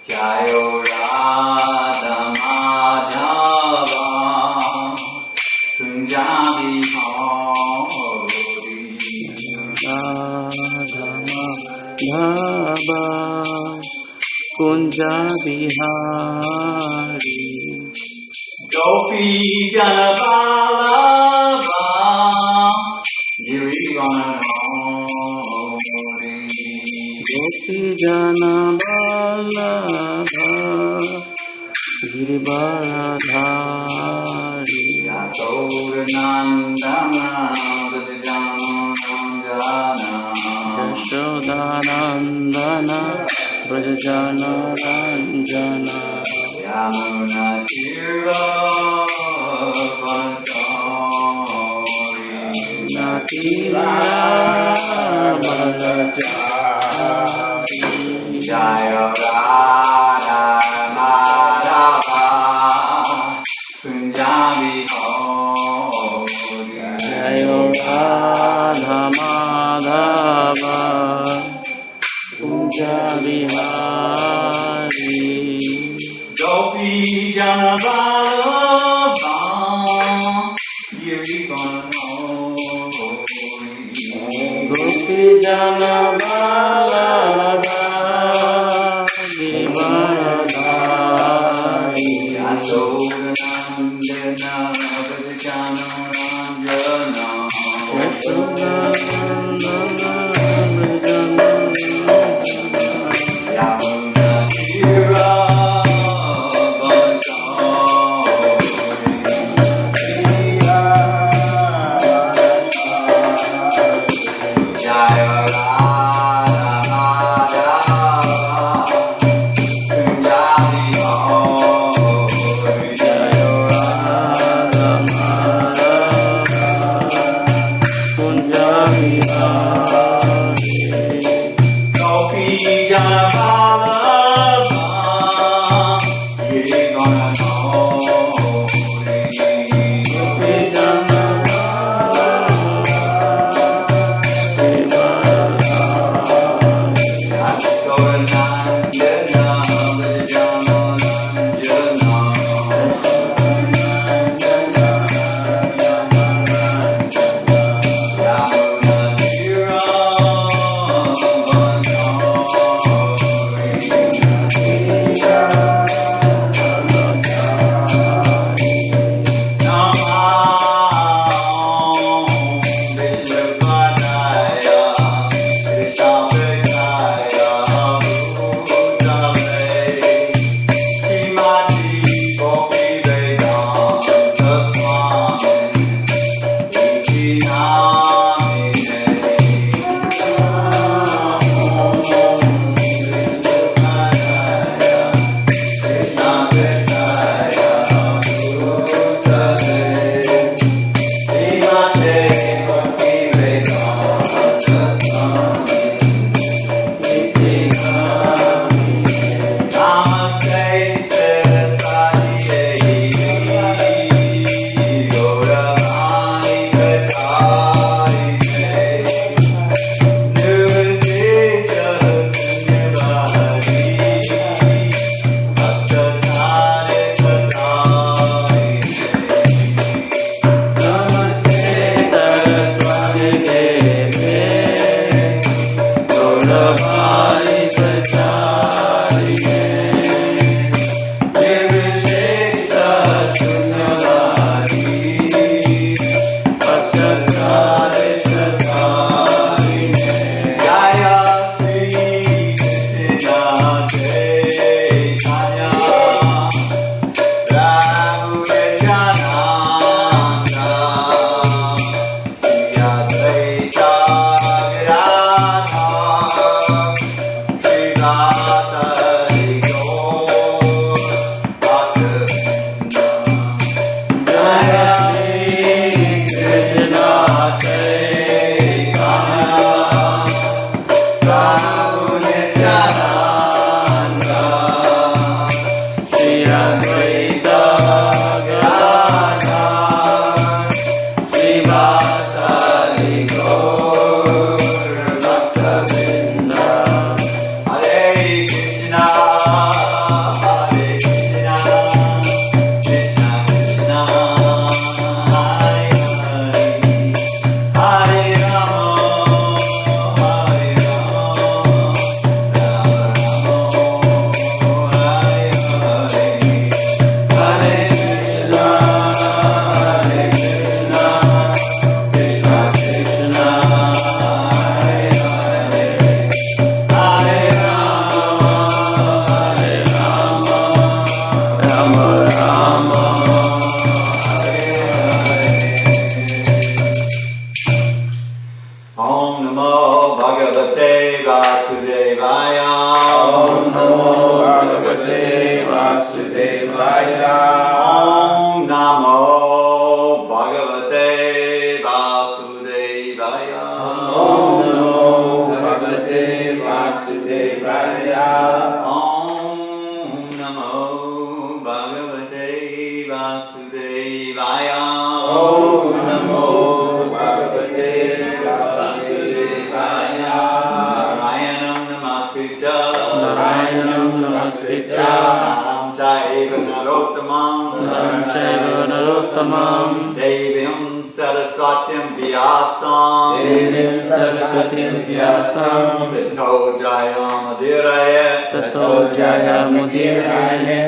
Jayo Radha Madhava Punjabi Hari Radha Madhava Punjabi Hari Gopi Janabalava Girivanamori Gopi Janabalava Girivaradhari Yashodanandana Yashodanandana Brajajana Ranjana Yamuna Tira Vanchari Natira Vanchari Jaya Radha Madhava Punjabi Hari Jaya Radha Madhava Punjabi Hari Gopi Janabalava Girivanamori Gopi Janabalava Girivaradhari Yashodanandana Brajajana Ranjana Yashodanandana Brajajana Yamuna Tira Vasudevaya. Om Namo Bhagavate Vasudevaya. Om Namo Bhagavate Vasudevaya. Om Namo Bhagavate Vasudevaya. Om Namo Bhagavate Vasudevaya. Narayanam Namaskritya. Narayanam Namaskritya. Naram Chaiva Narottamam. Naram Chaiva Narottamam. Devim Saraswatyam Vyasam. Devim Saraswatyam Vyasam. Tato Jayamudiraya. Tato Jayamudiraya.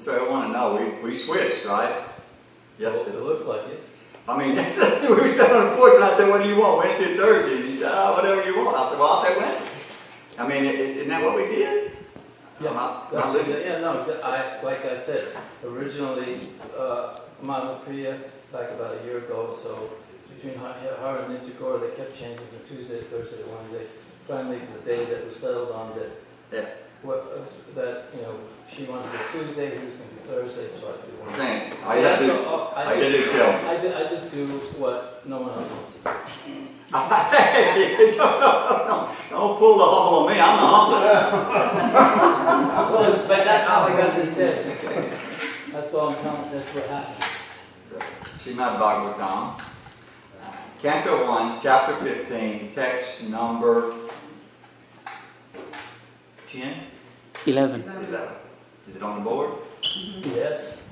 So I want to know, we switched, right? Yeah. It looks like it. I mean, we were still on the porch and I said, what do you want, Wednesday or Thursday? And he said, oh, whatever you want. I said, well, I'll take Wednesday. I mean, isn't that what we did? Yeah, I'm looking. like I said, originally, Mama Priya, back about a year ago, so between her and Nitya they kept changing from Tuesday to Thursday to Wednesday. Finally, the day that was settled on that, she wanted to do Tuesday, he was going to do Thursday, so I do Wednesday. Man, I did it too. I just do what no one else wants to do. Hey, don't pull the humble on me, I'm the humblest. But that's how I got this day. That's all I'm telling, that's what happened. Srimad Bhagavatam, Canto 1, Chapter 15, text number 10? 11. 11. Is it on the board? Yes.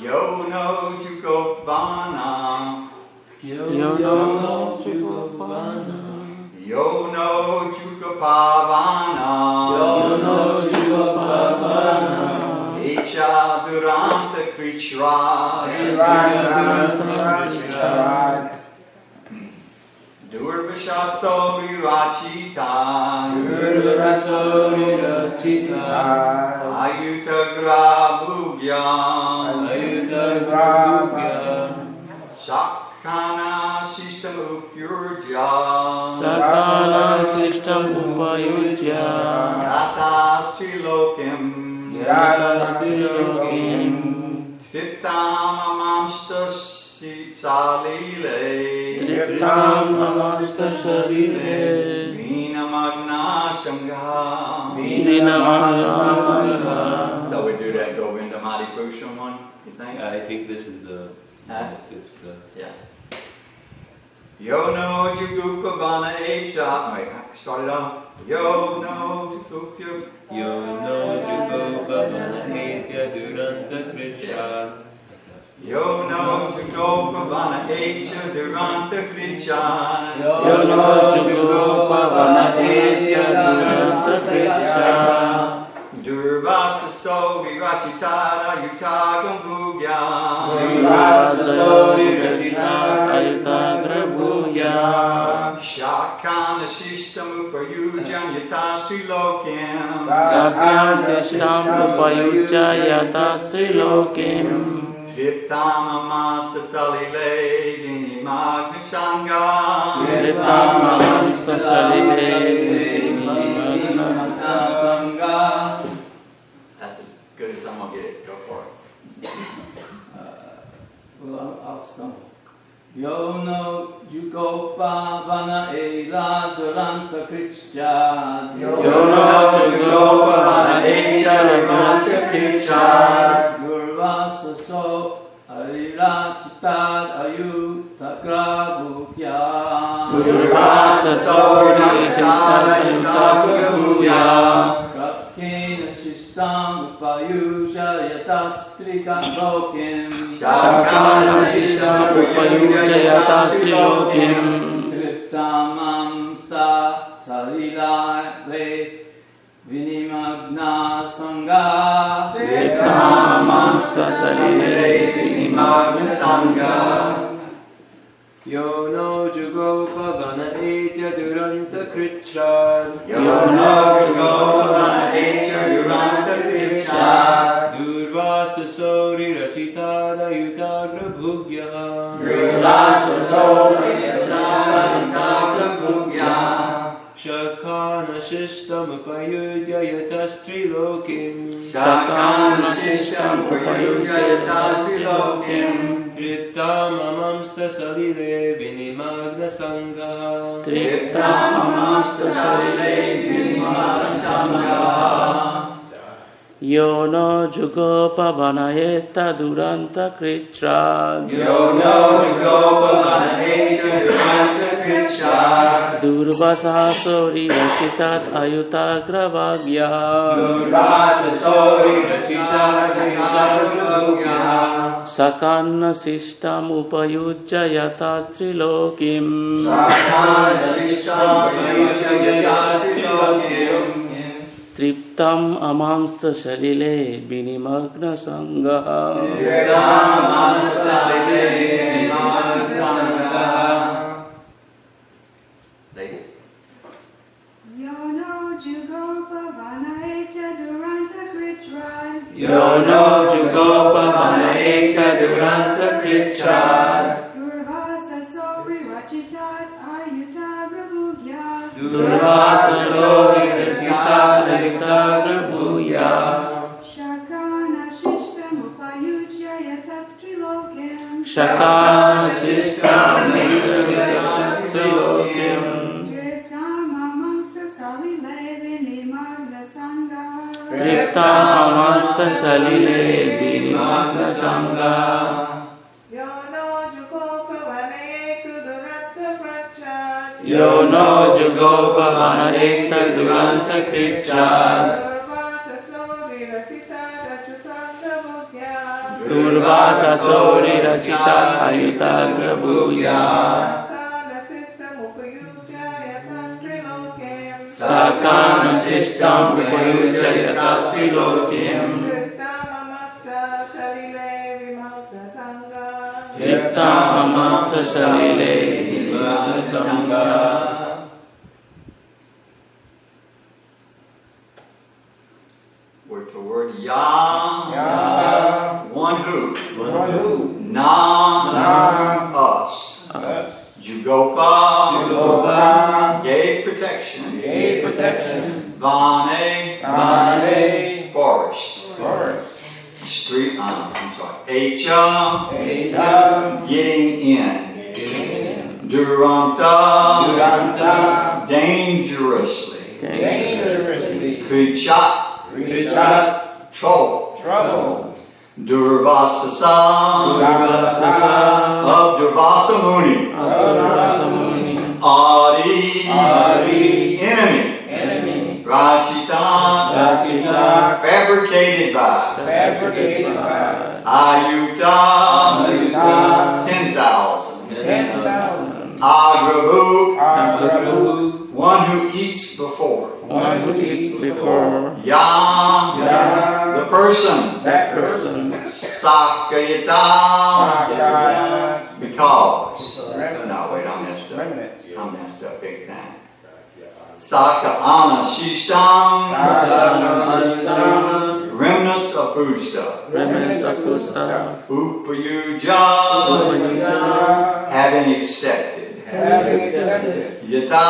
Yo no Jukopana. Yo no Jukopana. Yo no Jukopavana. Yo no Jukopavana. Echa Duranta Krichra. Durvashasto Virachita. Ayuta Grabhugya. Sakana System Upyurja. Sakala system upayujya. Yatastrilokim. Yastastilokim. Tiptam Amamsta Salile. Triptam amasta sarire. Vina Magna Shangha. Vina Magna Shangha. So we do that Govinda Mahadi Purusham one, you think? I think this is the. It's the. Yeah. Yo no Jugupavana Echa. Wait, start it off. Yo no Jugupya. Yo no Jugopavana Etya Duranta Krishna. Yo no Jugopavana Echa Duranta Kricha. Yo no Jugopavana Etya Duranta Kricha. Durvasa so virachitara yutagam bhugya. Durvasa so virachitara yutagam bhugya. Shakana system upayujam yatastri lokim. Shakana system upayujya yatastri lokim. Triptam amasta salile vinimagna sangha. Triptam amasta salile vinimagna sangha. That's as good as I'm going to get it. Go for it. Well, I'll stumble. Yo no Jugopavana Ela Duranta Krishna. Yo no Jugopavana Echa Duranta Krishna. Durvasa so Arirachitad Ayutakra Bhukya. Durvasa so Arirachitad Ayutakra Bhukya. Kapkena Sistam Upayusha Yatastrika Lokim. Shakana system upayujya yatastri lokim. Triptamam sta salila le vinimagna sangha. Triptam amasta salile vinimagna sangha. Yo no Jugopavana Etya Duranta Krishna. Yo no Jugopavana Echa Duranta Krishna. Durvasa Sori Rachitada Yutagra Bhugya. Durvasa so Rachitada Yutagra Bhugya. Shishtam Upayudya Yatastrilokim Shakana Shishtam Upayujayatastrilokim Triptam Amamsta Salile Vinimagna Sangha Triptam Amamsta Salile Vinimagna Sangha Yo no jugopavanayeta duranta kritra Yono Gopavanayeta Duranta Kritsha Durvasasori rachitat ayuta gravagya Durvasa Sori Rachitat Ayutagravagya Sakanna sistam upayujjayata strilokim Sakana Shishtam Upayujayatastrilokim Triptam amamsta salile vinimagna sangha Yono Jugopavanayeta Duranta Kritran Yono jugopavanayeta duranta kritra Durvasa Sori Rachitat Ayuta Gravugya Durvasa sori rachitat ayuta gravagya Shakana Shishtam Upayujayata Strilokim Shakana sistam upayujjayata strilokim Driptam Amamsta Salile Vinimagna Sangha Triptam amamsta salile vinimagna sangha Yono Jugopavanayeta Duranta Kritran Yono jugopavanayeta duranta kritra Durvasa Sori Rachitat Ayutagravagya Durvasa sori rachitat ayuta gravagya Sakana System Upayujayata Strilokim Sakana sistam upayujjayata strilokim Triptam Amamsta Salile Vinimagna Sangha Triptam amamsta salile vinimagna sangha Word for word, Yah, one who, Nam, us, Jugopa, gave protection, Vane, forest, street, Hum, getting in, Duranta, dangerously, Krichat, trouble, Durvasasa, of Durvasa Muni, Adi, enemy, Rachitan, fabricated by, Ayuta, 10,000, Agrabu, one who eats before, Yah, the person, Sakayata, because, no wait, I messed up big time. Sakana Shishtam, remnants of foodstuff. Upayuja, having accepted. Yata,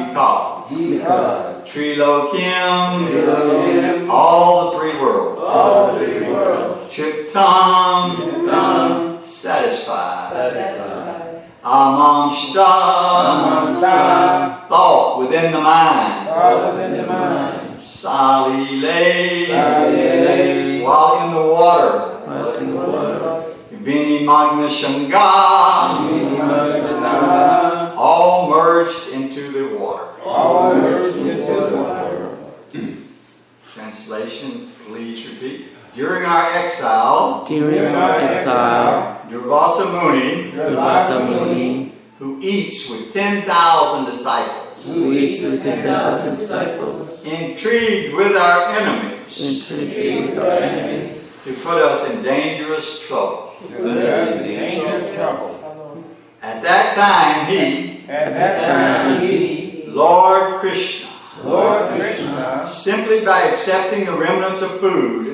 because. Trilokim, all the three worlds. Triptam, satisfied. Amamsta, thought within the mind. Salile, while in the water. Vinimagna Sangha, all merged into the water. Translation, please repeat. During our exile, Durvasa Muni, who eats with 10,000 disciples, intrigued with our enemies, to put us in dangerous trouble. At that time, he, Lord Krishna, simply by accepting the remnants of food,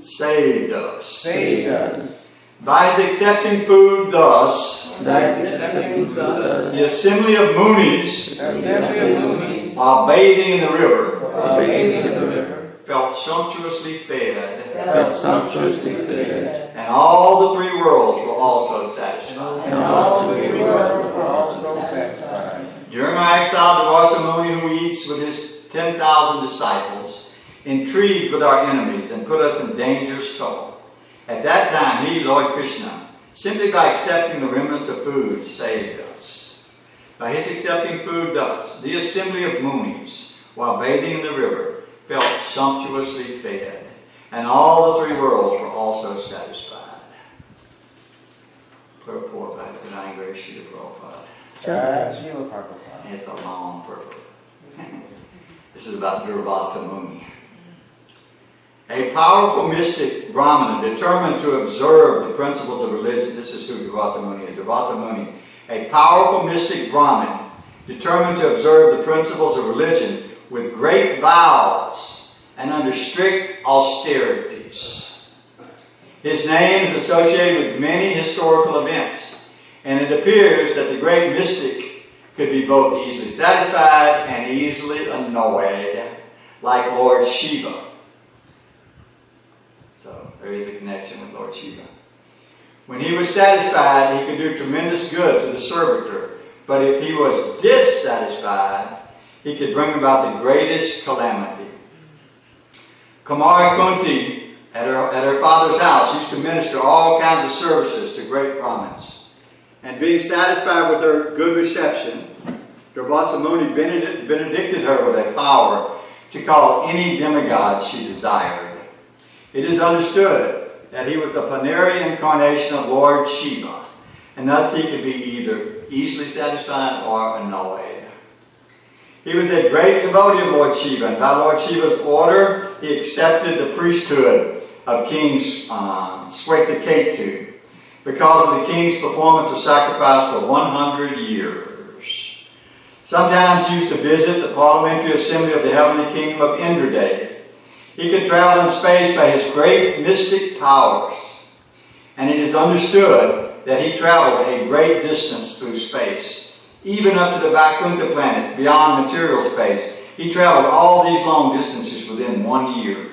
saved us. By his accepting food thus, the assembly of Munis, while bathing in the river, felt sumptuously fed, and all the three worlds were also satisfied. During our exile, Dvibhuja Muni, who eats with his 10,000 disciples, intrigued with our enemies and put us in dangerous trouble. At that time, he, Lord Krishna, simply by accepting the remnants of food, saved us. By his accepting food thus, the assembly of Munis, while bathing in the river, felt sumptuously fed, and all the three worlds were also satisfied. Purport by the Nine Great Srila Prabhupada. It's a long purport. This is about Dvibhuja Muni. A powerful mystic Brahmana determined to observe the principles of religion. This is who Dvibhuja Muni is. Dvibhuja Muni, a powerful mystic Brahmin determined to observe the principles of religion with great vows and under strict austerities. His name is associated with many historical events, and it appears that the great mystic could be both easily satisfied and easily annoyed, like Lord Shiva. So there is a connection with Lord Shiva. When he was satisfied, he could do tremendous good to the servitor, but if he was dissatisfied, he could bring about the greatest calamity. Kumari Kunti, at her father's house, used to minister all kinds of services to great Brahmins. And being satisfied with her good reception, Dvibhuja Muni benedicted her with a power to call any demigod she desired. It is understood that he was the plenary incarnation of Lord Shiva, and thus he could be either easily satisfied or annoyed. He was a great devotee of Lord Shiva, and by Lord Shiva's order, he accepted the priesthood of King Swetaketu because of the king's performance of sacrifice for 100 years. Sometimes he used to visit the parliamentary assembly of the heavenly kingdom of Indradev. He could travel in space by his great mystic powers, and it is understood that he traveled a great distance through space, even up to the Vaikuntha planets beyond material space. He traveled all these long distances within 1 year.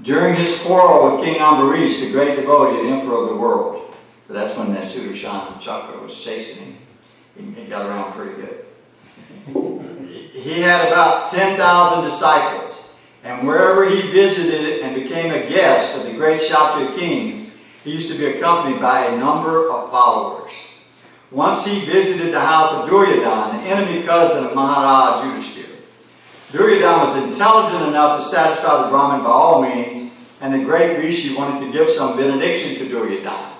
During his quarrel with King Ambarish, the great devotee and emperor of the world, so that's when that Sudarshan Chakra was chasing him. He got around pretty good. He had about 10,000 disciples, and wherever he visited and became a guest of the great Kshatriya kings, he used to be accompanied by a number of followers. Once he visited the house of Duryodhana, the enemy cousin of Maharaj Yudhishthira. Duryodhana was intelligent enough to satisfy the Brahmin by all means, and the great Rishi wanted to give some benediction to Duryodhana.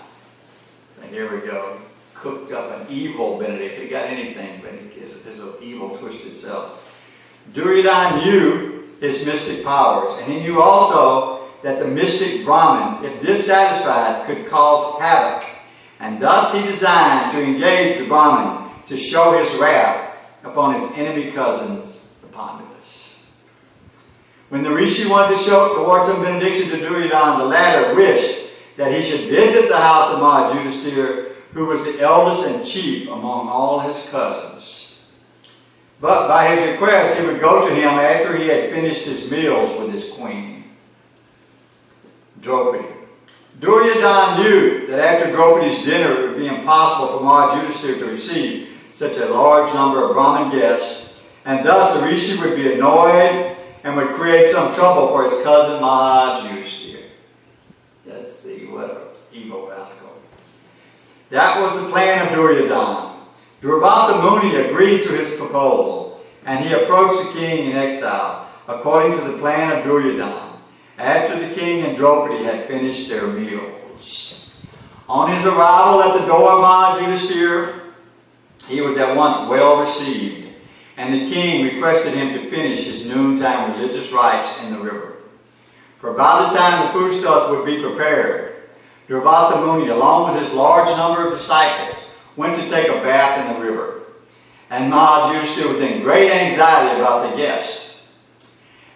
And here we go. Cooked up an evil benediction. It got anything, but it's an evil twisted self. Duryodhana knew his mystic powers, and he knew also that the mystic Brahmin, if dissatisfied, could cause havoc. And thus he designed to engage the Brahmin to show his wrath upon his enemy cousins, the Pandavas. When the Rishi wanted to award some benediction to Duryodhana, the latter wished that he should visit the house of Maharaj Yudhishthira, who was the eldest and chief among all his cousins. But by his request, he would go to him after he had finished his meals with his queen, Draupadi. Duryodhana knew that after Draupadi's dinner, it would be impossible for Maharaj Yudhishthira to receive such a large number of Brahmin guests, and thus the Rishi would be annoyed and would create some trouble for his cousin Maharaj Yudhishthira. Let's see, what an evil rascal. That was the plan of Duryodhana. Dvibhuja Muni agreed to his proposal, and he approached the king in exile, according to the plan of Duryodhana, after the king and Draupadi had finished their meals. On his arrival at the door of Maharaj Yudhishthira, he was at once well received, and the king requested him to finish his noontime religious rites in the river. For by the time the foodstuffs would be prepared, Dvibhuja Muni, along with his large number of disciples, went to take a bath in the river. And Maharaj Yudhishthira was in great anxiety about the guests.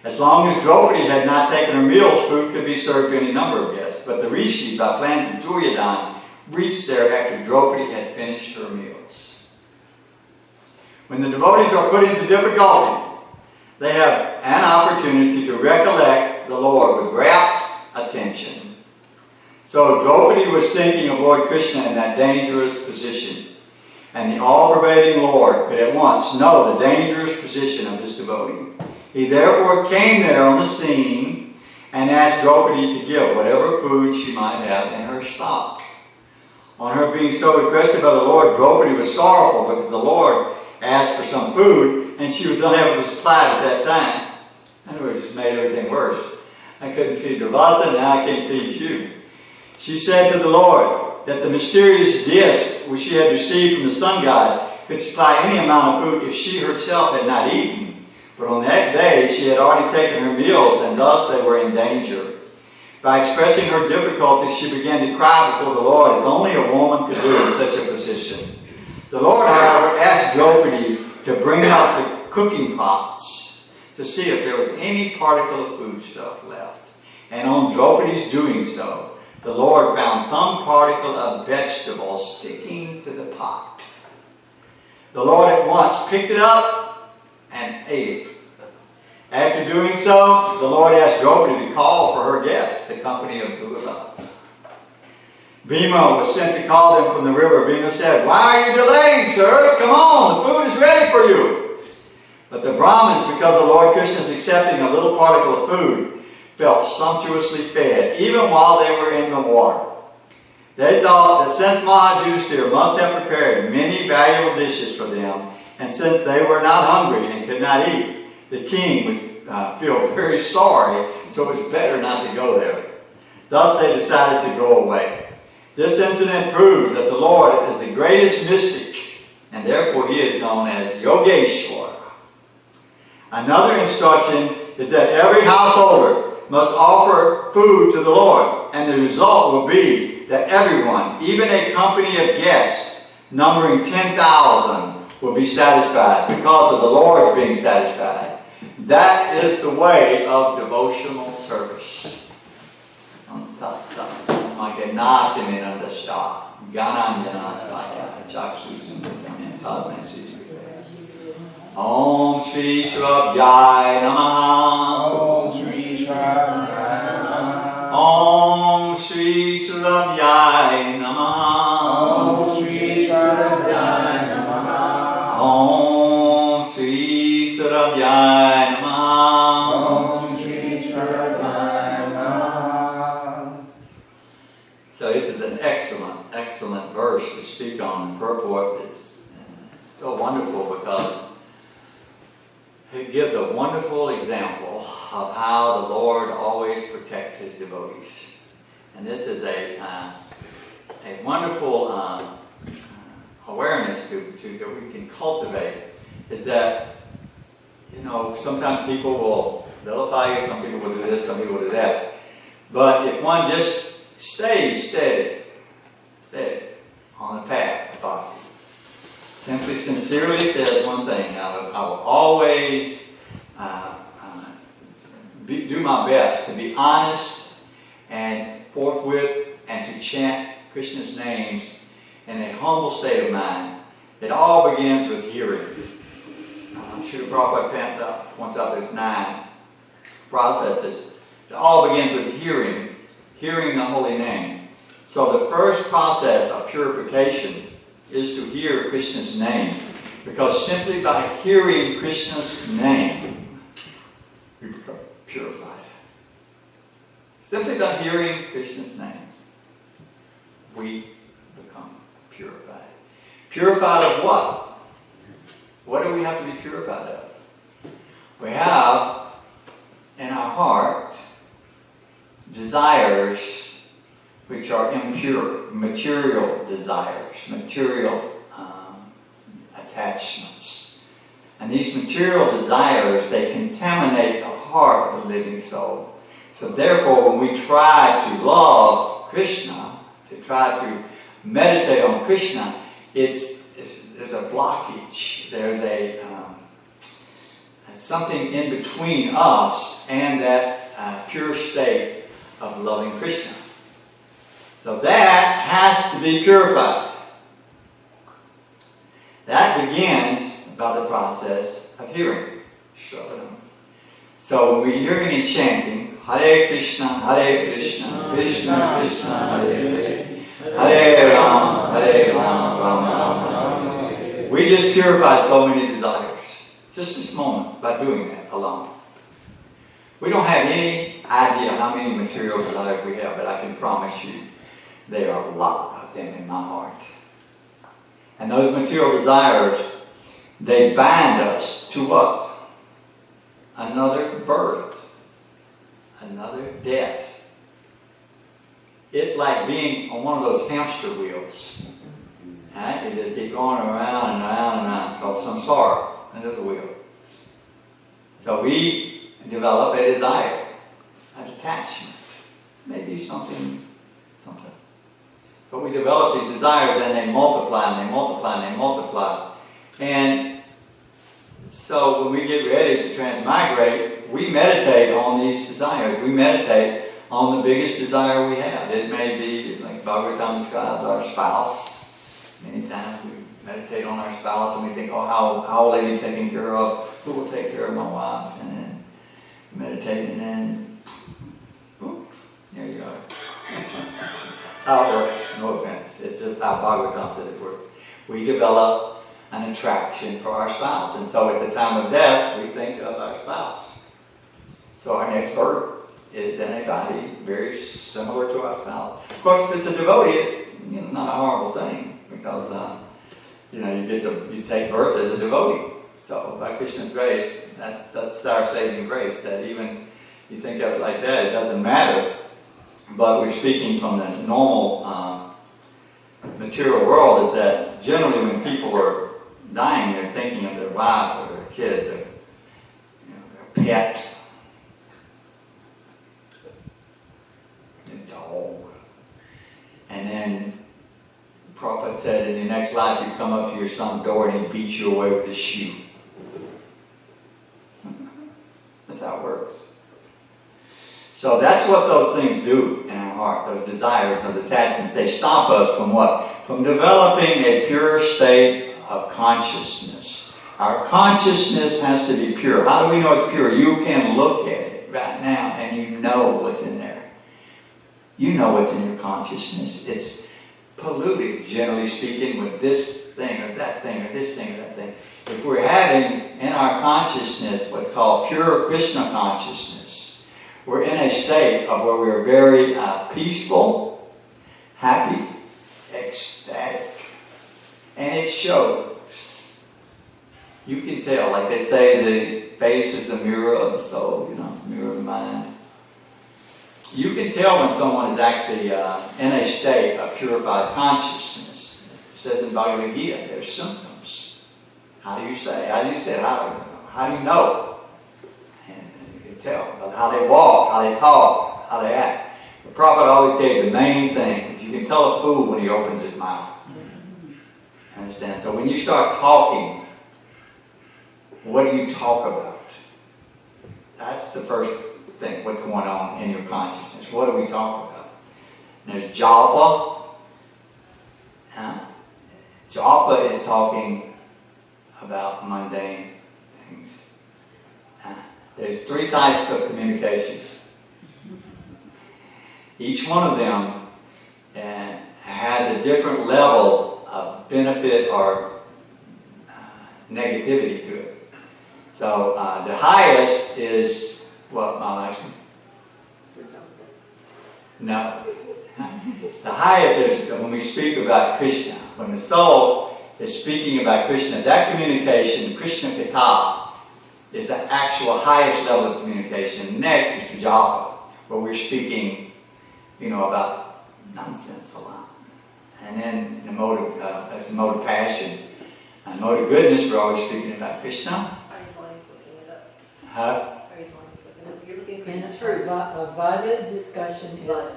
As long as Draupadi had not taken her meals, food could be served to any number of guests. But the rishi, by plans of Duryodhana, reached there after Draupadi had finished her meals. When the devotees are put into difficulty, they have an opportunity to recollect the Lord with rapt attention. So Draupadi was thinking of Lord Krishna in that dangerous position. And the all-pervading Lord could at once know the dangerous position of his devotee. He therefore came there on the scene and asked Draupadi to give whatever food she might have in her stock. On her being so requested by the Lord, Draupadi was sorrowful because the Lord asked for some food and she was unable to supply it at that time. In other words, it just made everything worse. I couldn't feed Devata, now I can't feed you. She said to the Lord that the mysterious disk which she had received from the sun god could supply any amount of food if she herself had not eaten. But on that day she had already taken her meals, and thus they were in danger. By expressing her difficulty, she began to cry before the Lord, as only a woman could do in such a position. The Lord, however, asked Draupadi to bring out the cooking pots to see if there was any particle of foodstuff left. And on Draupadi's doing so, the Lord found some particle of vegetable sticking to the pot. The Lord at once picked it up and ate it. After doing so, the Lord asked Draupadi to call for her guests, the company of Duryodhana. Bhima was sent to call them from the river. Bhima said, "Why are you delaying, sirs? Come on, the food is ready for you." But the Brahmins, because of Lord Krishna's accepting a little particle of food, felt sumptuously fed, even while they were in the water. They thought that since Mahayudhishthira must have prepared many valuable dishes for them, and since they were not hungry and could not eat, the king would feel very sorry, so it was better not to go there. Thus they decided to go away. This incident proves that the Lord is the greatest mystic, and therefore he is known as Yogeshwara. Another instruction is that every householder must offer food to the Lord, and the result will be that everyone, even a company of guests numbering 10,000, will be satisfied because of the Lord's being satisfied. That is the way of devotional service. Om Shri Shravjaya Namaha. Om Shri Shravjaya Namaha. Om Shri Shravjaya Namaha. Om Shri Shravjaya Namaha. Om Shri Shravjaya Namaha. Om Shri Shravjaya Namaha. So this is an excellent verse to speak on. The purport is so wonderful because it gives a wonderful example of how the Lord always protects his devotees. And this is a wonderful awareness that we can cultivate, is that, you know, sometimes people will vilify you, some people will do this, some people will do that. But if one just stays steady on the path of bhakti, simply sincerely says one thing: I will always do my best to be honest and forthwith and to chant Krishna's names in a humble state of mind. It all begins with hearing. Srila Prabhupada points out there's 9 processes. It all begins with hearing the holy name. So the first process of purification is to hear Krishna's name, because simply by hearing Krishna's name, we become purified. Simply by hearing Krishna's name, we become purified. Purified of what? What do we have to be purified of? We have in our heart desires which are impure, material desires, material attachments. And these material desires, they contaminate the heart of the living soul. So therefore, when we try to love Krishna, to try to meditate on Krishna, there's a blockage. There's something in between us and that pure state of loving Krishna. So that has to be purified. That begins by the process of hearing. So when we're hearing and chanting, Hare Krishna, Krishna Krishna, Hare Ram, Ram Ram, Hare. We just purified so many desires. Just this moment by doing that alone. We don't have any idea how many material desires we have, but I can promise you there are a lot of them in my heart. And those material desires, they bind us to what? Another birth, another death. It's like being on one of those hamster wheels. Right? You just keep going around and around and around. It's called samsara. And there's a wheel. So we develop a desire, an attachment, maybe something. But we develop these desires and they multiply and they multiply and they multiply. And so when we get ready to transmigrate, we meditate on these desires. We meditate on the biggest desire we have. It may be, like Bhagavatam describes, our spouse. Many times we meditate on our spouse and we think, oh, how will they be taken care of? Who will take care of my wife? And then meditate and then, boom, there you are. That's how it works. No offense. It's just how Bhagavatam says it works. We develop an attraction for our spouse. And so at the time of death, we think of our spouse. So our next birth is in a body very similar to our spouse. Of course, if it's a devotee, it's not a horrible thing because you take birth as a devotee. So by Krishna's grace, that's our saving grace. That even you think of it like that, it doesn't matter. But we're speaking from the normal material world. Is that generally when people are dying, they're thinking of their wife or their kids or their pet, their dog, and then the prophet said, in your next life, you come up to your son's door and he beats you away with his shoe. That's how it works. So that's what those things do in our heart, those desires, those attachments. They stop us from what? From developing a pure state of consciousness. Our consciousness has to be pure. How do we know it's pure? You can look at it right now and you know what's in there. You know what's in your consciousness. It's polluted, generally speaking, with this thing or that thing or this thing or that thing. If we're having in our consciousness what's called pure Krishna consciousness, we're in a state of where we're very peaceful, happy, ecstatic. And it shows. You can tell, like they say, the face is a mirror of the soul, mirror of the mind. You can tell when someone is actually in a state of purified consciousness. It says in Bhagavad Gita, there's symptoms. How do you say? How do you know? And you can tell by how they walk, how they talk, how they act. The prophet always gave the main thing. You can tell a fool when he opens his mouth. Understand? So when you start talking, what do you talk about? That's the first thing. What's going on in your consciousness? What do we talk about? And there's japa. Japa is talking about mundane things. There's 3 types of communications. Each one of them has a different level of benefit or negativity to it. So the highest is what, Maharaj? No. The highest is when we speak about Krishna. When the soul is speaking about Krishna, that communication, Krishna Katha, is the actual highest level of communication. Next is japa, where we're speaking, about nonsense a lot. And then in the mode of, that's a mode of passion. And mode of goodness, we're always speaking about Krishna. Are you looking it up? Huh? Are you looking it up? You're looking for And the truth. a Vada discussion is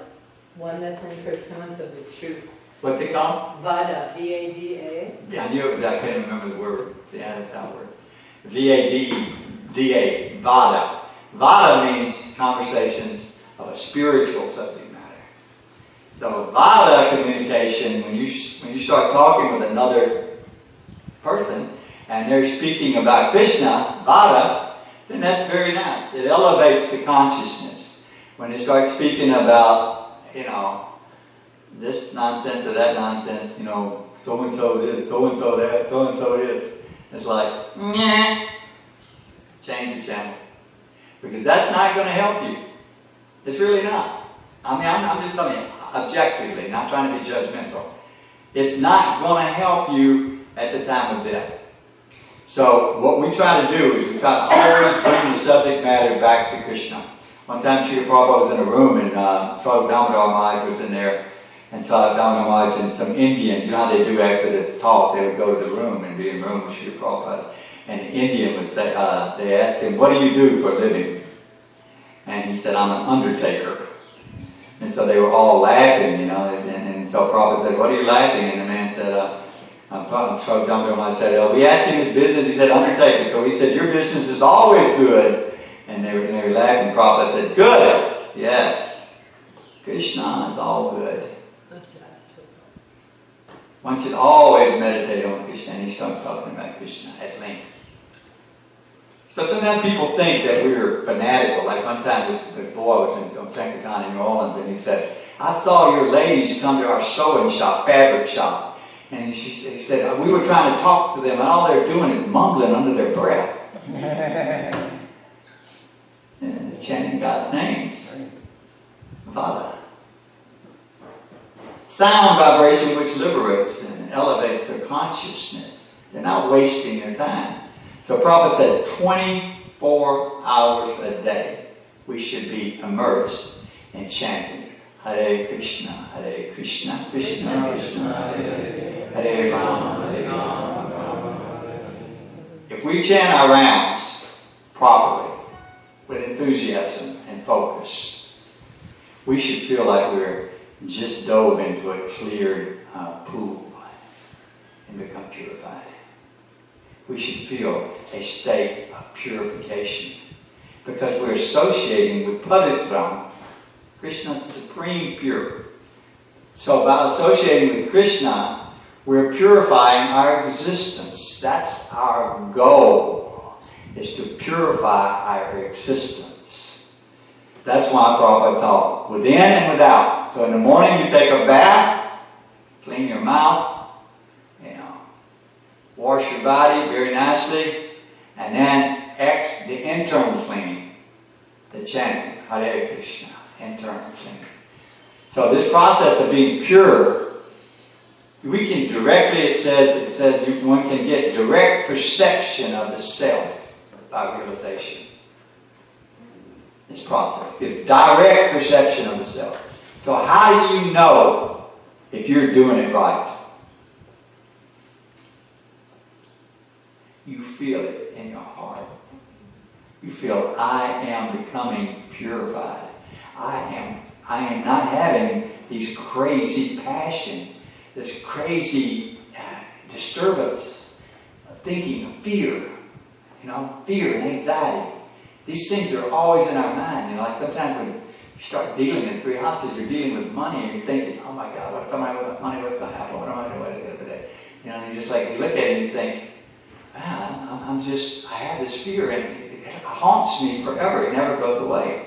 one that's in pursuance of the truth. What's it called? Vada, V-A-D-A. Yeah, I knew it, but I couldn't remember the word. Yeah, that's how it works. VAD, D-A, Vada. Vada means conversations of a spiritual subject matter. So Vada communication, when you start talking with another person and they're speaking about Krishna, Vada, then that's very nice. It elevates the consciousness. When they start speaking about, this nonsense or that nonsense, so-and-so this, so-and-so that, so-and-so this, it's like, nyeh, change the channel. Because that's not going to help you. It's really not. I mean, I'm just telling you, objectively, not trying to be judgmental. It's not going to help you at the time of death. So what we try to do is we try to always bring the subject matter back to Krishna. One time Srila Prabhupada was in a room and Srila Damodar Maharaj was in there, and Srila Damodar Maharaj and some Indians, you know how they do after the talk, they would go to the room and be in the room with Srila Prabhupada. And the Indian would say, they asked him, what do you do for a living? And he said, I'm an undertaker. And so they were all laughing, and so Prabhupada said, what are you laughing? And the man said, Srila Damodar Maharaj said, we asked him his business, he said, undertaker. So he said, your business is always good. And they were laughing. Prabhupada said, good, yes. Krishna is all good. One should always meditate on Krishna, and he starts talking about Krishna at length. So sometimes people think that we're fanatical. Like one time this boy was on Sankirtan in New Orleans, and he said, I saw your ladies come to our sewing shop, fabric shop. And he said, we were trying to talk to them, and all they're doing is mumbling under their breath. And chanting God's names. Vada. Sound vibration which liberates and elevates their consciousness. They're not wasting their time. So Prabhupada said 24 hours a day we should be immersed in chanting Hare Krishna, Krishna Krishna, Hare Rama, Hare Rama. If we chant our rounds properly, with enthusiasm and focus, we should feel like we're just dove into a clear pool and become purified. We should feel a state of purification because we're associating with Pavitram, Krishna's supreme pure. So by associating with Krishna, we're purifying our existence. That's our goal, is to purify our existence. That's why Prabhupada taught, within and without. So in the morning you take a bath, clean your mouth, wash your body very nicely, and then the internal cleaning, the chanting, Hare Krishna, internal cleaning. So this process of being pure, we can directly, it says one can get direct perception of the self by realization. This process gives direct perception of the self. So how do you know if you're doing it right? You feel it in your heart. You feel, I am becoming purified. I am not having these crazy passion, this crazy disturbance of thinking, of fear, fear and anxiety. These things are always in our mind. Like sometimes when you start dealing with grihastas, you're dealing with money and you're thinking, oh my God, what am I with money? What's going to happen? What am I doing today? And you just you look at it and you think, man, I have this fear and it haunts me forever. It never goes away.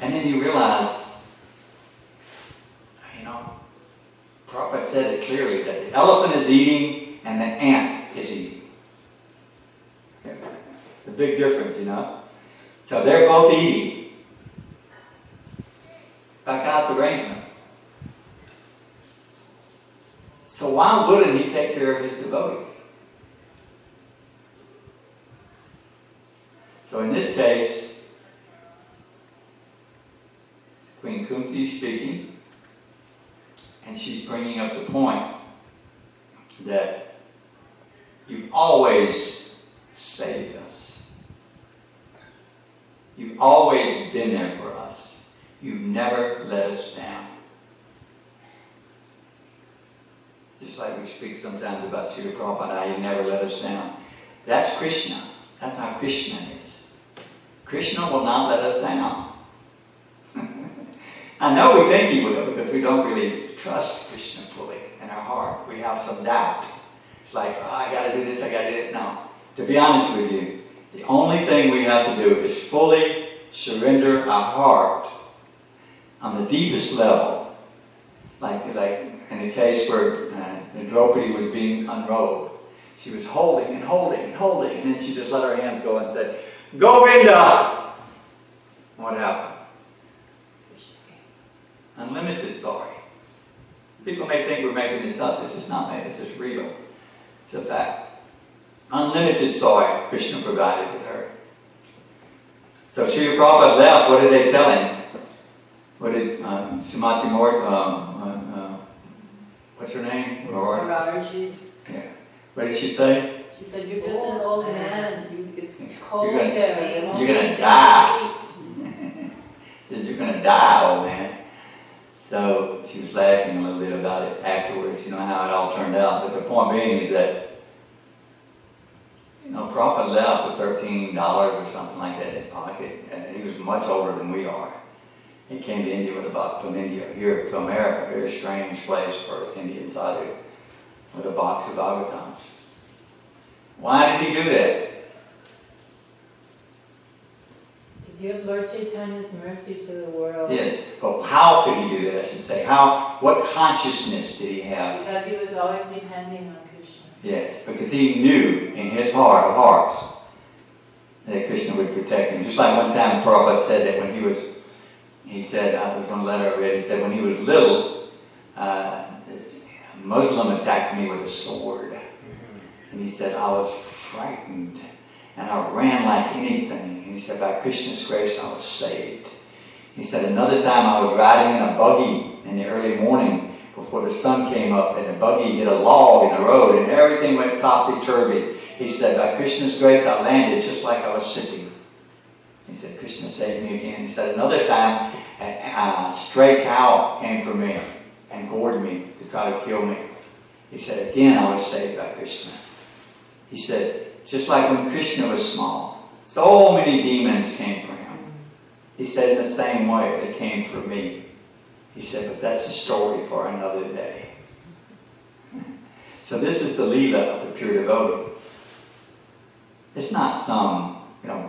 And then you realize, Prabhupada said it clearly that the elephant is eating and the ant is eating. The big difference, So they're both eating by God's arrangement. So why wouldn't he take care of his devotee? So in this case, Queen Kunti is speaking, and she's bringing up the point that you've always saved us. You've always been there for us. You've never let us down. Just like we speak sometimes about Srila Prabhupada, how you never let us down. That's Krishna. That's how Krishna is. Krishna will not let us down. I know we think He will because we don't really trust Krishna fully in our heart. We have some doubt. It's like, oh, I got to do this, I got to do it. No. To be honest with you, the only thing we have to do is fully surrender our heart on the deepest level. Like in the case where Draupadi was being unrobed. She was holding and holding and holding, and then she just let her hands go and said, Govinda! What happened? Unlimited sorry. People may think we're making this up. This is not made. This is real. It's a fact. Unlimited sorry Krishna provided with her. So Srila Prabhupada left. What did they tell him? What did Srimati Moor, what's her name? Rarji. Yeah. What did she say? She said, you're just an old man. It's cold You're there. You're gonna die. She says, you're gonna die, old man. So she was laughing a little bit about it afterwards, you know, how it all turned out. But the point being is that, you know, Prabhupada left with $13 or something like that in his pocket, and he was much older than we are. He came to India from India here to America, a very strange place for Indian sadhu, with a box of Bhagavatams. Why did he do that? To give Lord Chaitanya's mercy to the world. Yes, but how could he do that, I should say? What consciousness did he have? Because he was always depending on Krishna. Yes, because he knew in his heart of hearts that Krishna would protect him. Just like one time Prabhupada said that when he said, there was one letter I read, he said when he was little, this Muslim attacked me with a sword. And he said, I was frightened and I ran like anything. And he said, by Krishna's grace I was saved. He said, another time I was riding in a buggy in the early morning before the sun came up, and the buggy hit a log in the road and everything went topsy-turvy. He said, by Krishna's grace I landed just like I was sitting. He said, Krishna saved me again. He said, another time a stray cow came for me and gored me to try to kill me. He said, again I was saved by Krishna. He said, just like when Krishna was small, so many demons came for him. He said, in the same way, they came for me. He said, but that's a story for another day. So this is the Leela of the pure devotee. It's not some,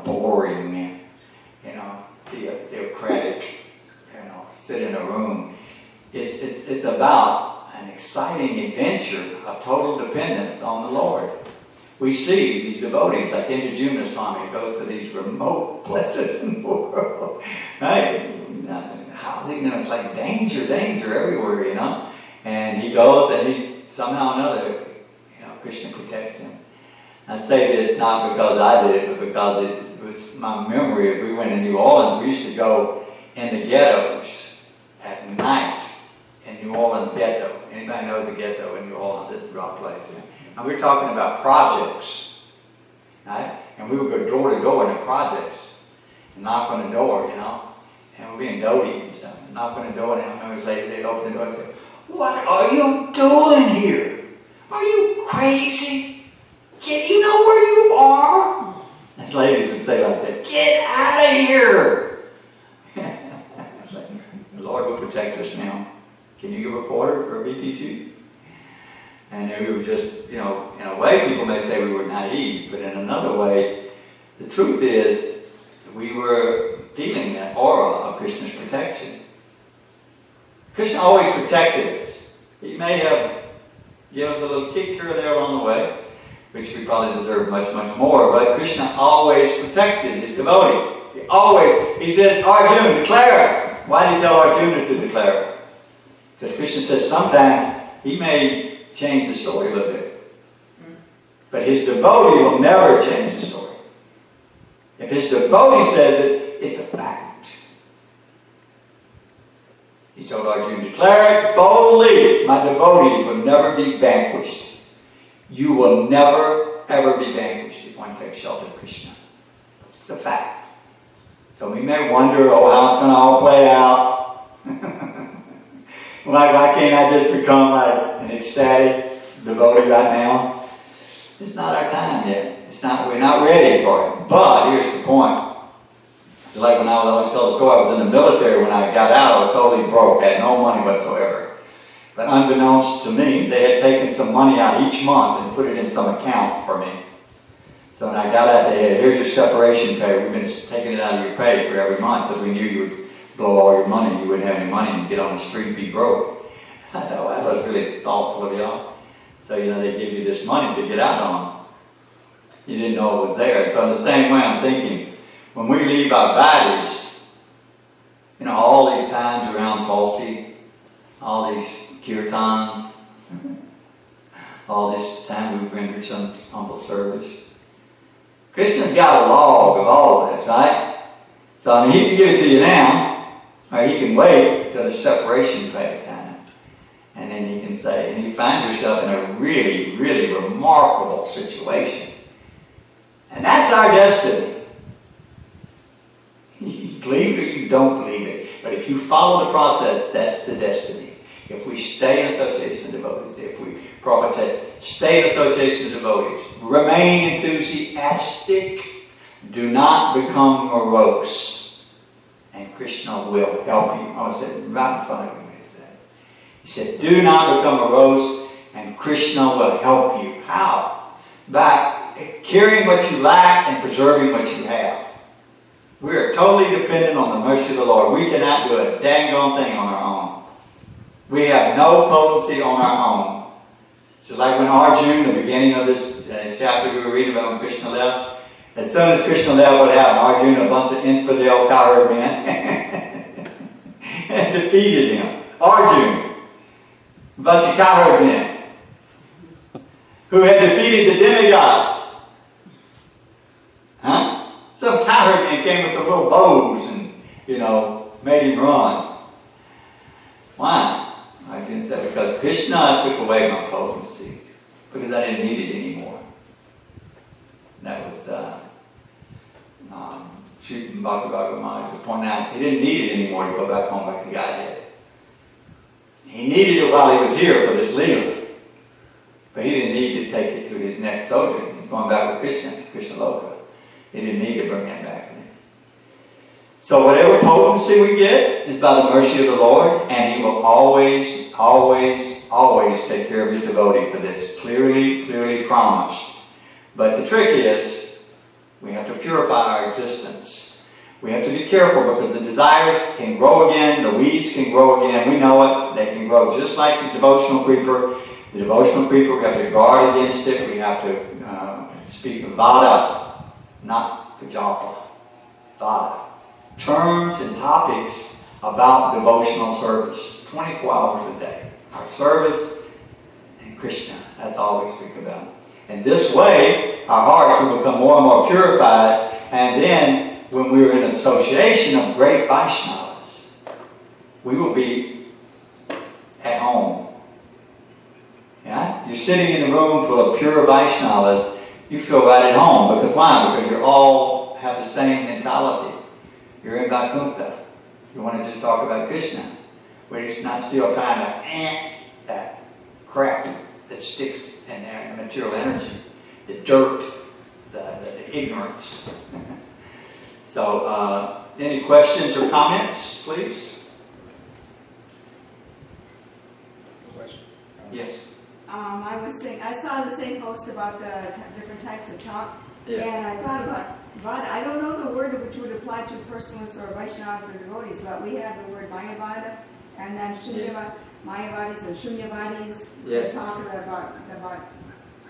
boring, theocratic, sit in a room. It's about an exciting adventure of total dependence on the Lord. We see these devotees, like Indra Swami, goes to these remote places in the world. Right? It's like danger everywhere, And he goes and he, somehow or another, Krishna protects him. I say this not because I did it, but because it was my memory. We went to New Orleans, we used to go in the ghettos at night in New Orleans ghetto. Anybody knows the ghetto in New Orleans? It's a rough place. And we're talking about projects, right? And we would go door to door in the projects and knock on the door, and we're being doty and stuff. Knock on the door, and I remember this lady, they'd open the door and say, what are you doing here? Are you crazy? You know where you are? And ladies would say like that, get out of here. It's like, the Lord will protect us now. Can you give a quarter for a BTG? And we were just, in a way people may say we were naive, but in another way, the truth is we were feeling that aura of Krishna's protection. Krishna always protected us. He may have given us a little kick here or there along the way, which we probably deserve much, much more, but Krishna always protected his devotee. He said, Arjuna, declare it. Why did he tell Arjuna to declare it? Because Krishna says sometimes he may change the story a little bit. But his devotee will never change the story. If his devotee says it, it's a fact. He told Arjuna, declare it boldly. My devotee will never be vanquished. You will never, ever be vanquished if one takes shelter of Krishna. It's a fact. So we may wonder, how it's going to all play out. Why can't I just become like an ecstatic devotee right now? It's not our time yet. We're not ready for it. But here's the point. It's like when I always tell the story, I was in the military. When I got out, I was totally broke, had no money whatsoever. But unbeknownst to me, they had taken some money out each month and put it in some account for me. So when I got out, they said, here's your separation pay. We've been taking it out of your pay for every month because we knew you would blow all your money. You wouldn't have any money and get on the street and be broke. I thought, well, that was really thoughtful of y'all. So, they give you this money to get out on. You didn't know it was there. So in the same way, I'm thinking, when we leave our bodies, all these times around Tulsi, all these kirtans, all this time we've rendered some humble service. Krishna's got a log of all of this, right? So, he can give it to you now, or he can wait till the separation pay time. And then he can say, and you find yourself in a really, really remarkable situation. And that's our destiny. You believe it or you don't believe it. But if you follow the process, that's the destiny. If we stay in association of devotees, Prabhupada said, stay in association of devotees, remain enthusiastic, do not become morose, and Krishna will help you. I said right in front of him, he said, do not become morose, and Krishna will help you. How? By carrying what you lack and preserving what you have. We are totally dependent on the mercy of the Lord. We cannot do a dang gone thing on our own. We have no potency on our own. Just like when Arjuna, the beginning of this chapter we were reading about when Krishna left, as soon as Krishna left, what happened? Arjuna, a bunch of infidel coward men, and defeated him. Arjuna, a bunch of coward men, who had defeated the demigods. Huh? Some coward man came with some little bows and, made him run. Why? Arjuna said, because Krishna took away my potency, because I didn't need it anymore. That was Bhagavatam was pointing out, he didn't need it anymore to go back home like the guy did. He needed it while he was here for this Leela, but he didn't need to take it to his next sojourn. He's going back with Krishna, Krishna Loka. He didn't need to bring that back then. So whatever potency we get is by the mercy of the Lord, and he will always, always, always take care of his devotee, for this clearly promised. But the trick is, we have to purify our existence. We have to be careful because the desires can grow again, the weeds can grow again. We know it. They can grow just like the devotional creeper. The devotional creeper, we have to guard against it. We have to speak Vada, not Pajapa. Vada. Terms and topics about devotional service. 24 hours a day. Our service and Krishna. That's all we speak about. And this way, our hearts will become more and more purified. And then, when we're in association of great Vaishnavas, we will be at home. Yeah? You're sitting in a room full of pure Vaishnavas, you feel right at home. Because why? Because you all have the same mentality. You're in Vaikuntha. You want to just talk about Krishna. We're just not still trying to that crap that sticks in there, the material energy, the dirt, the ignorance. So, any questions or comments, please? Question. Yes. I saw the same post about the different types of talk, Yeah. and I thought about Vada. I don't know the word which would apply to personalists or Vaishnavas or devotees, but we have the word Mayavada, and then Shunyavada, Mayavadis and Shunyavadis. Yes. Talk about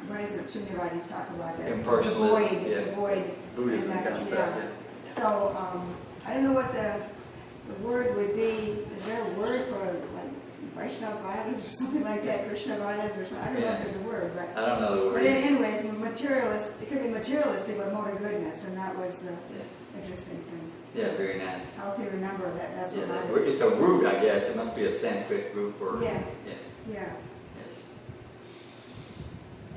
what is it? Shunyavadis talk about that. Impersonalism, The yeah. void. Buddhism and that, comes yeah. back. Yeah. So I don't know what the word would be. Is there a word for like Vaishnavadas or something like that? Krishnavadas or something? I don't know if there's a word, but. I don't know the But word. anyways, materialist, it could be materialistic but more to goodness, and that was the interesting thing. Yeah, very nice. I also remember that. That's Yeah, what it's a root, I guess. It must be a Sanskrit root word. Yeah. Yes. yeah. Yes.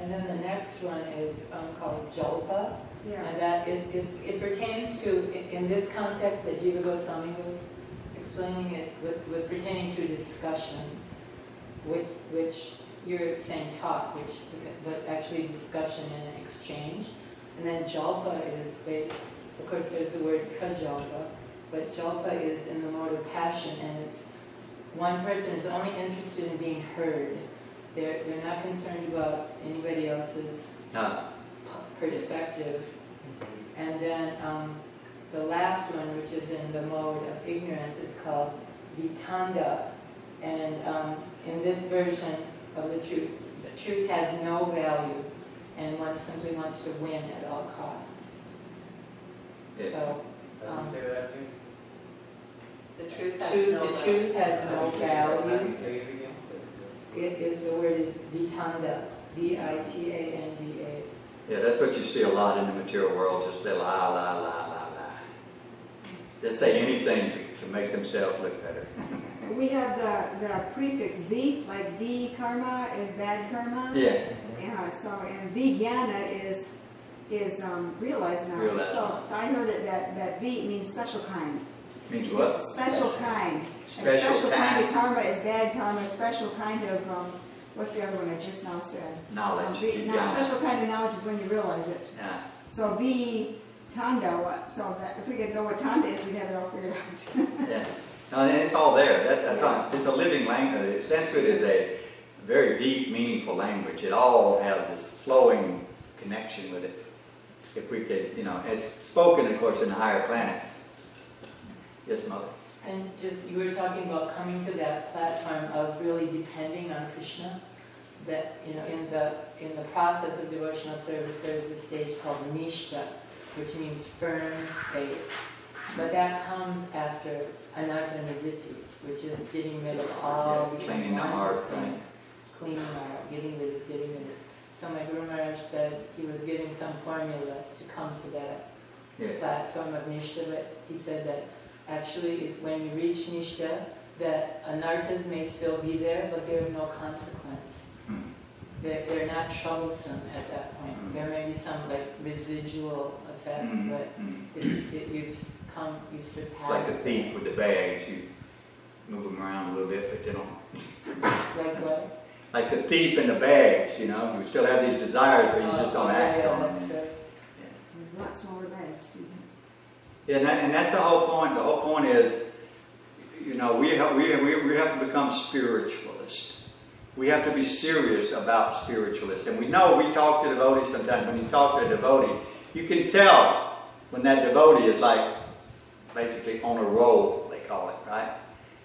And then the next one is called Jalpa. Yeah. And that it pertains to, in this context that Jiva Goswami was explaining, it was pertaining to discussions, which you're saying talk, but actually discussion and exchange. And then Jalpa is Of course, there's the word kajalpa, but jalpa is in the mode of passion, and it's one person is only interested in being heard. They're not concerned about anybody else's perspective. And then the last one, which is in the mode of ignorance, is called vitanda. And in this version of the truth has no value, and one simply wants to win at all costs. Yes. So, The truth has truth, no the value. truth has no value. The word is vitanda, V-I-T-A-N-D-A. Yeah, that's what you see a lot in the material world, just they lie. They say anything to make themselves look better. We have the prefix V, like V karma is bad karma. Yeah. Yeah, so, and Vijnana is realized knowledge. Realized So knowledge. I heard it that V means special kind. Means what? Special kind. And Special kind of kind. karma is bad karma. Special kind of, what's the other one I just now said? Knowledge. Special kind of knowledge is when you realize it. Yeah. So V Tanda, so that if we could know what Tanda is, we'd have it all figured out. Yeah. No, and it's all there. That's right. It's a living language. Sanskrit is a very deep, meaningful language. It all has this flowing connection with it. If we could, it's spoken, of course, in the higher planets. Yes, Mother? And just, you were talking about coming to that platform of really depending on Krishna. That, in the process of devotional service, there's this stage called nishta, which means firm faith. But that comes after anartha-nivritti, which is getting rid of all these cleaning the heart, things. Cleaning the heart, getting rid of. So my Guru Maharaj said he was giving some formula to come to that platform of nishta, but he said that actually when you reach nishta, that anarthas may still be there, but they're of no consequence. They're not troublesome at that point. There may be some residual effect, but you've surpassed. It's like the thief with the bags. You move them around a little bit, but they don't. Like what? Like the thief in the bags, you still have these desires, but you just don't act on them. That's right. Lots smaller bags, Stephen. Yeah, and that's the whole point. The whole point is, we have to become spiritualists. We have to be serious about spiritualists. And we know, we talk to devotees sometimes. When you talk to a devotee, you can tell when that devotee is basically on a roll, they call it, right?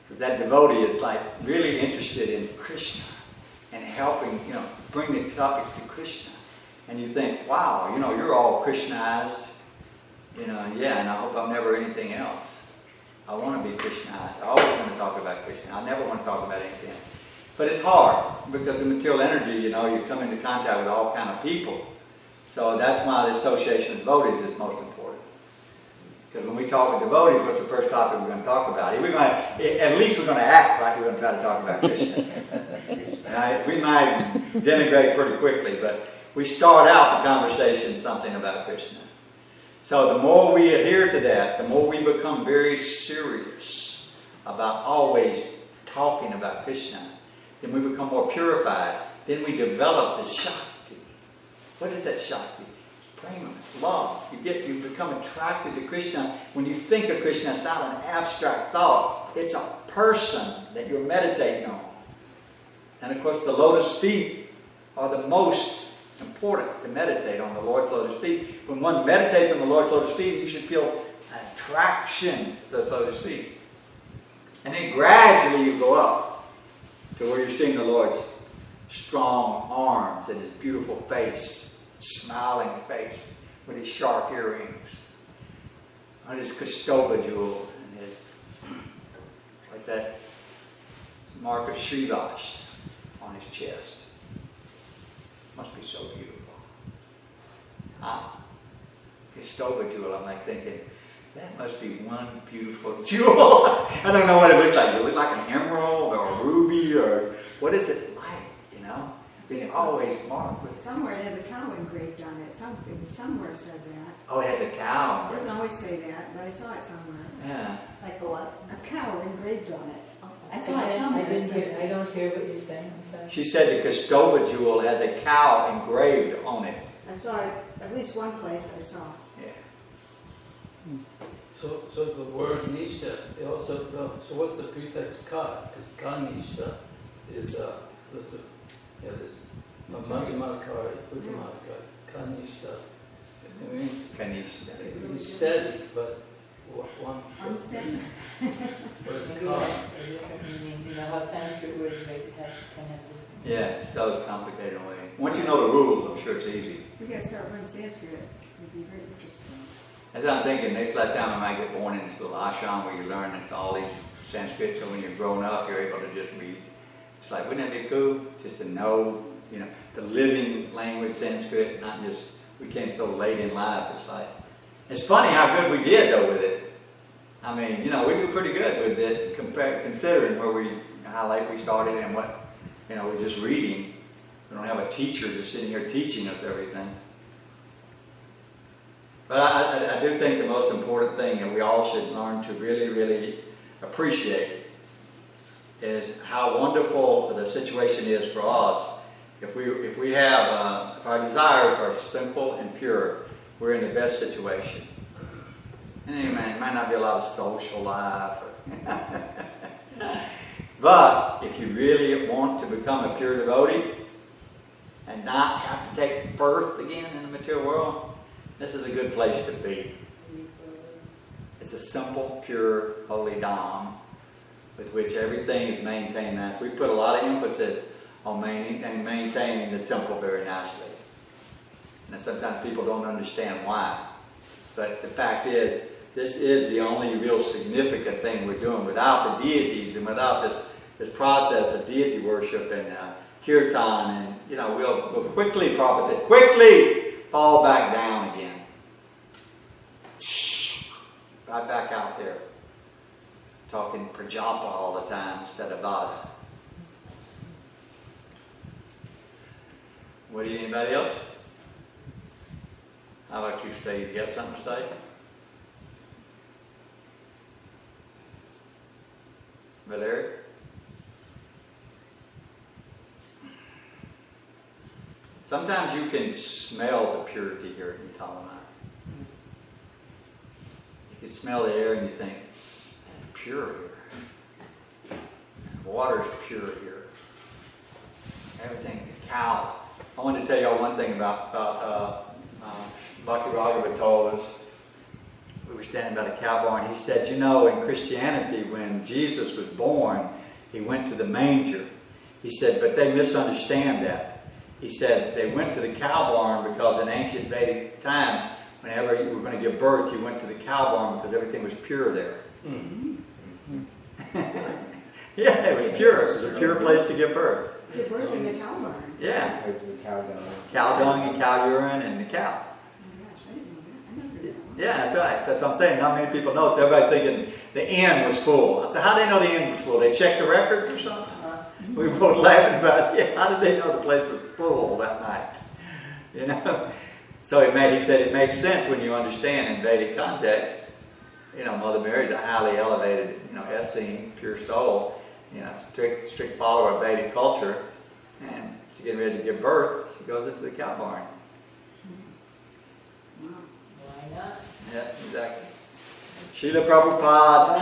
Because that devotee is really interested in Krishna and helping, bring the topic to Krishna. And you think, wow, you're all Krishnized. And I hope I'm never anything else. I want to be Krishnized. I always want to talk about Krishna. I never want to talk about anything else. But it's hard, because the material energy, you come into contact with all kind of people. So that's why the association of devotees is most important. Because when we talk with devotees, what's the first topic we're going to talk about? At least we're going to act like we're going to try to talk about Krishna. Right? We might denigrate pretty quickly, but we start out the conversation something about Krishna. So the more we adhere to that, the more we become very serious about always talking about Krishna. Then we become more purified. Then we develop the Shakti. What is that Shakti? Prema, it's love. You become attracted to Krishna. When you think of Krishna, it's not an abstract thought. It's a person that you're meditating on. And of course, the lotus feet are the most important to meditate on, the Lord's lotus feet. When one meditates on the Lord's lotus feet, you should feel an attraction to those lotus feet. And then gradually you go up to where you're seeing the Lord's strong arms and His beautiful face, smiling face with His sharp earrings, and His Kastova jewel and His, like that mark of Srivas on His chest. Must be so beautiful. Kastova jewel, I'm thinking, that must be one beautiful jewel. I don't know what it looks like. Does it look like an emerald or a ruby, or what is it like, It's always marked with. Somewhere it has a cow engraved on it. Somewhere said that. Oh, it has a cow. It doesn't always say that, but I saw it somewhere. Yeah. Like a what? A cow engraved on it. I I saw it somewhere. I don't hear what you're saying. I'm sorry. She said the Kastova jewel has a cow engraved on it. I saw it at least one place I saw. Yeah. So the word nishta, so what's the prefix ka? Because kanishta is this madhyamakara, uttamakara, kanishta. It means Kanishta. steady, but one. Unsteady. What is Maybe ka? that's a different meaning. You know how Sanskrit words can have different. Yeah, it's so complicated way. Once you know the rules, I'm sure it's easy. We gotta start learning Sanskrit. It'd be very interesting. As I'm thinking, next lifetime I might get born in this little ashram where you learn all these Sanskrit, so when you're grown up, you're able to just read. It's like, wouldn't that be cool? Just to know, the living language Sanskrit, not just, we came so late in life. It's funny how good we did though with it. I mean, we do pretty good with it considering how late we started and what, we're just reading. We don't have a teacher just sitting here teaching us everything. But I do think the most important thing that we all should learn to really, really appreciate is how wonderful the situation is for us. If our desires are simple and pure, we're in the best situation. And it might not be a lot of social life. But if you really want to become a pure devotee and not have to take birth again in the material world, this is a good place to be. It's a simple, pure, holy Dham with which everything is maintained nicely. We put a lot of emphasis on maintaining the temple very nicely. And sometimes people don't understand why. But the fact is, this is the only real significant thing we're doing. Without the deities and without this process of deity worship and kirtan, and we'll quickly, Prabhupada said, quickly fall back down again. Right back out there. Talking Prajapa all the time instead of Vada. Anybody else? How about you, Steve? You got something to say? Valerie? Sometimes you can smell the purity here in Talavana. You can smell the air and you think, it's pure here. The water's pure here. Everything, the cows. I wanted to tell y'all one thing about Bhakti Raghava told us. We were standing by the cow barn. He said, in Christianity, when Jesus was born, he went to the manger. He said, but they misunderstand that. He said they went to the cow barn because in ancient Vedic times, whenever you were going to give birth, you went to the cow barn because everything was pure there. Mm-hmm. Yeah, it was pure. It was a pure place to give birth. Give birth in the cow barn. Yeah. Because of the cow dung. Cow dung and cow urine and the cow. Yeah, that's right. That's what I'm saying. Not many people know it. So everybody's thinking the inn was full. I said, how did they know the inn was full? They checked the records or something? We were both laughing about it. Yeah, how did they know the place was full that night? So he said it makes sense when you understand in Vedic context. Mother Mary's a highly elevated, Essene, pure soul, strict follower of Vedic culture. And she's getting ready to give birth. She goes into the cow barn. Why not? Yeah, exactly. Srila Prabhupada.